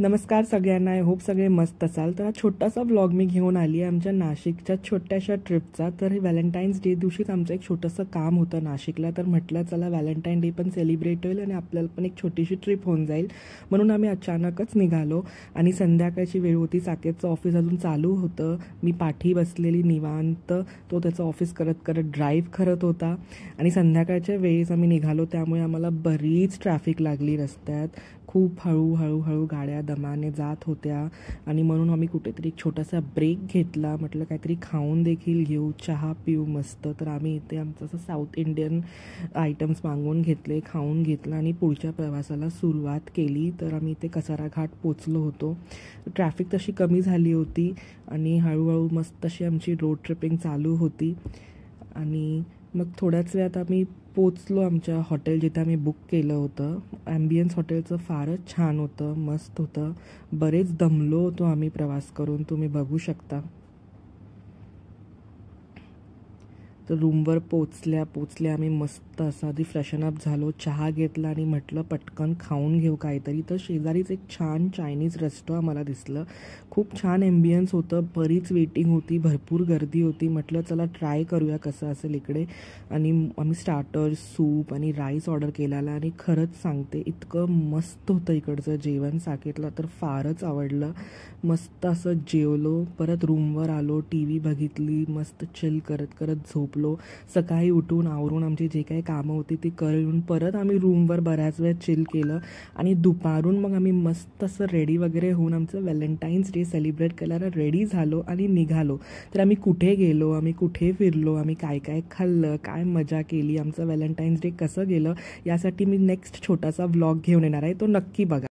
नमस्कार सगळ्यांना. I hope सगळे मस्त असाल. तर हा छोटासा व्लॉग मी घेऊन आली आहे आमच्या नाशिकच्या छोट्याशा ट्रिपचा. तर व्हॅलेंटाईन्स डे दिवशीच आमचं एक छोटंसं काम होतं नाशिकला. तर म्हटलं चला व्हॅलेंटाईन डे पण सेलिब्रेट होईल आणि आपल्याला पण एक छोटीशी ट्रिप होऊन जाईल, म्हणून आम्ही अचानकच निघालो. आणि संध्याकाळची वेळ होती, साकेतचं ऑफिस अजून चालू होतं. मी पाठी बसलेली निवांत, तो त्याचं ऑफिस करत करत ड्राईव्ह करत होता. आणि संध्याकाळच्या वेळेस आम्ही निघालो, त्यामुळे आम्हाला बरीच ट्रॅफिक लागली रस्त्यात. खूप हळूहळू गाड्या दमाने जात होत्या. आणि म्हणून आम्ही कुठेतरी एक छोटासा ब्रेक घेतला. म्हटलं काहीतरी खाऊन देखील घेऊ, चहा पिऊ मस्त. तर आम्ही इथे आमचं असं साऊथ इंडियन आयटम्स मागवून घेतले, खाऊन घेतलं आणि पुढच्या प्रवासाला सुरुवात केली. तर आम्ही इथे कसारा घाट पोचलो होतो. ट्रॅफिक तशी कमी झाली होती आणि हळूहळू मस्त अशी आमची रोड ट्रिपिंग चालू होती. आणि मग थोड्याच वेळात आम्ही पोचलो आमच्या हॉटेल जिथे आम्ही बुक केलं होतं. ॲम्बियन्स हॉटेलचं फारच छान होतं, मस्त होतं. बरेच दमलो होतो आम्ही प्रवास करून, तुम्ही बघू शकता. तर रूमवर पोचल्या आम्ही मस्त असं आधी फ्रेशनअप झालो, चहा घेतला आणि म्हटलं पटकन खाऊन घेऊ काहीतरी. तर शेजारीच एक छान चायनीज रेस्टॉरंट आम्हाला दिसलं. खूप छान ॲम्बियन्स होतं, बरीच वेटिंग होती, भरपूर गर्दी होती. म्हटलं चला ट्राय करूया कसं असेल इकडे. आणि आम्ही स्टार्टर्स, सूप आणि राईस ऑर्डर केलेला. आणि खरंच सांगते इतकं मस्त होतं इकडचं जेवण. साकेतला तर फारच आवडलं. मस्त असं जेवलो, परत रूमवर आलो, टी व्ही बघितली, मस्त चिल करत करत झोपलो. सकाळी उठून आवरून आमची जे काही कामं होती ती करून परत आम्ही रूमवर बऱ्याच वेळ चिल केलं. आणि दुपारून मग आम्ही मस्त असं रेडी वगैरे होऊन आमचं व्हॅलेंटाईन्स डे सेलिब्रेट करायला रेडी झालो आणि निघालो. तर आम्ही कुठे गेलो, आम्ही कुठे फिरलो, आम्ही काय काय खाल्लं, काय मजा केली, आमचं व्हॅलेंटाईन्स डे कसं गेलं, यासाठी मी नेक्स्ट छोटासा व्लॉग घेऊन येणार आहे, तो नक्की बघा.